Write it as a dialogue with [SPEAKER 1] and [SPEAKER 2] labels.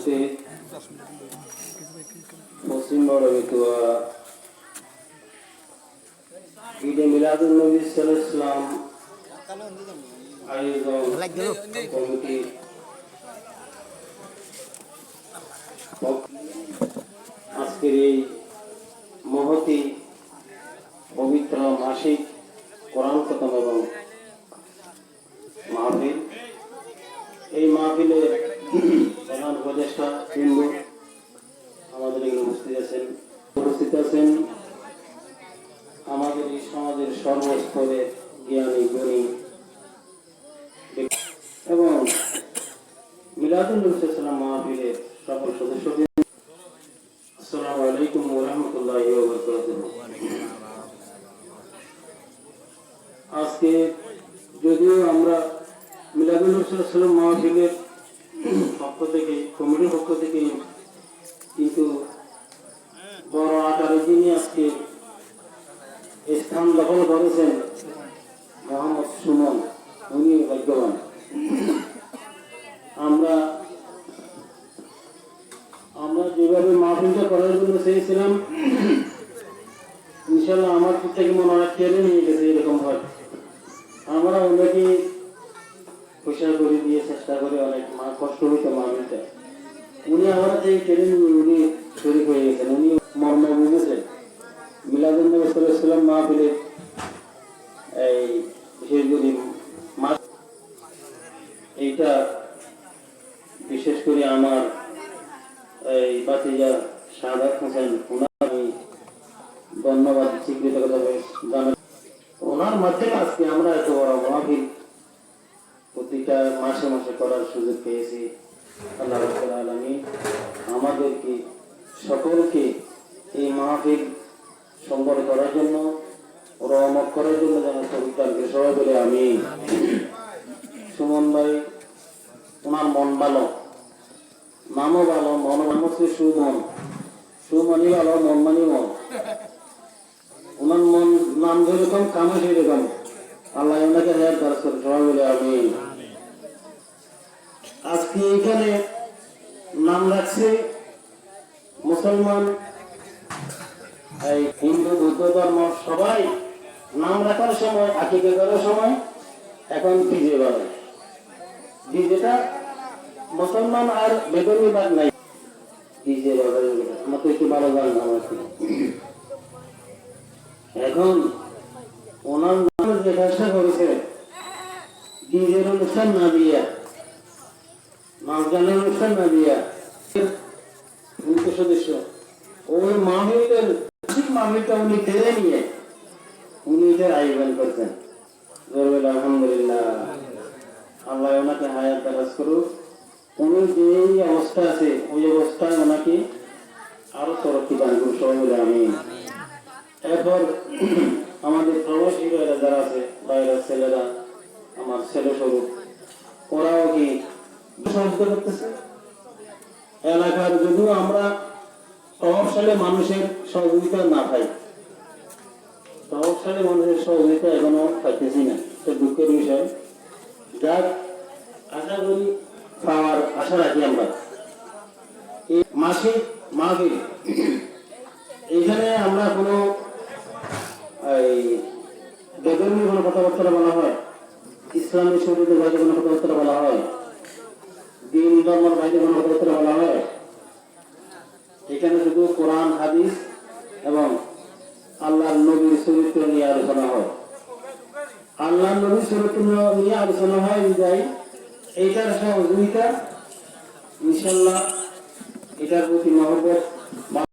[SPEAKER 1] উপস্থিত মুসলিম বড় বেতুয়া ঈদে মিলাদুন নবী সাল্লাল্লাহু আলাইহি ওয়াসাল্লাম আয়োজন কমিটি আজকের এই মহতি পবিত্র মাসিক কোরআন খতম এবং মাহফিল, এই মাহফিলে প্রধান উপদেষ্টা বিন্দু আমাদের এখানে উপস্থিত আছেন আমাদের এই সমাজের সর্বস্তরের জ্ঞানী গুণী এবং মিলাদুন নবী সাল্লাল্লাহু মাহফিলের সকল সদস্যদের আসসালামু আলাইকুম ওয়া রাহমাতুল্লাহি ওয়া বারাকাতুহু। আজকে যদিও আমরা মিলাদুন নবী সাল্লাল্লাহু আলাইহি মাহফিলের পক্ষ থেকে কমিটির পক্ষ থেকে কিন্তু বড় আকারে যিনি আজকে স্থান দখল করেছেন মোহাম্মদ সুমন, উনি ভাগ্যবান। আমরা যেভাবে মাহফিলটা করার জন্য চেয়েছিলাম, ইনশাল্লাহ আমার থেকে মনে হয় টেনে নিয়ে গেছে। এরকম হয় আমরা অনেকে পয়সা করে দিয়ে চেষ্টা করে অনেক কষ্ট হইতো মাহফিলটা, উনি আমার থেকে টেনে নিয়ে উনি শরীর হয়ে গেছেন। উনি মর্ম বুঝেছেন মিলাদুন নবী সাল্লাল্লাহু আলাইহি ওয়াসাল্লাম মাহফিলের এই বিশেষ করে এইটা বিশেষ করে আমার এই বাতিজা সাদাত হোসেন, ওনার আমি ধন্যবাদ কৃতজ্ঞতা জানাই। ওনার মাধ্যমে আজকে আমরা এত বড় মাহফিল প্রতিটা মাসে মাসে করার সুযোগ পেয়েছি। আল্লাহ রাব্বুল আলামিন আমাদেরকে সকলকে এই মাহফিল সম্বর করার জন্য, রহমত করার জন্য যেন তৌফিক সবাই বলে আমিন। সুমন ভাই, ওনার মন ভালো, নামও ভালো, মন হচ্ছে সুমন, সুমনি ভালো, মন মানি মন। ওনার মন নাম যেরকম কামে সেরকম, আল্লাহ ওনাকে হেয়ার কাজ করে সবাই বলে আমিন। আজকে এখানে নাম রাখছে মুসলমান, এই হিন্দু বৌদ্ধ ধর্ম সবাই নাম রাখার সময়, আকিকা করার সময় এখন ডিজে বাজে। ডিজেটা মুসলমান আর বেদনী বাদ নাই, ডিজে বাজার আমার তো একটু ভালো গান নাম আছে। এখন ওনার নাম যে কাজটা করেছে ডিজের অনুষ্ঠান না দিয়া, নাচ গানের অনুষ্ঠান না দিয়া, সদস্য ওই মাহফিলের মাহফিলটা উনি টেনে নিয়ে উনি এটার আয়োজন করছেন। আলহামদুলিল্লাহ, আল্লাহ ওনাকে হায়াত দারাজ করুক। উনি যে অবস্থা আছে ওই অবস্থায় ওনাকে আরো তরক্কি দান করুক সবাই বলে আমিন। এরপর আমাদের প্রবাসী ভাইরা যারা আছে, বাইরের ছেলেরা, আমার ছেলে স্বরূপ, ওরাও কি সহযোগিতা করতেছে এলাকার। যদিও আমরা প্রভাবশালী মানুষের সহযোগিতা না পাই, প্রভাবশালী মানুষের সহযোগিতা এখনো পাইতেছি না, এটা দুঃখের বিষয়। যাক, আশা করি পাওয়ার আশা রাখি আমরা। এই মাসিক মাহফিল এইখানে আমরা কোনো বেদনী কোনো কথাবার্তা বলা হয়, ইসলামী শরীরের বাইরে কোনো কথাবার্তা বলা হয়, দিন ধর্মের বাইরে কোনো কথাবার্তা বলা হয়। এখানে শুধু কোরআন হাদিস এবং আল্লাহর নবীর চরিত্র নিয়ে আলোচনা হয়। আল্লাহর নবীর চরিত্র নিয়ে আলোচনা হয় বিদায় এইটার সহযোগিতা ইনশাল্লাহ, এটার প্রতি মহব্বত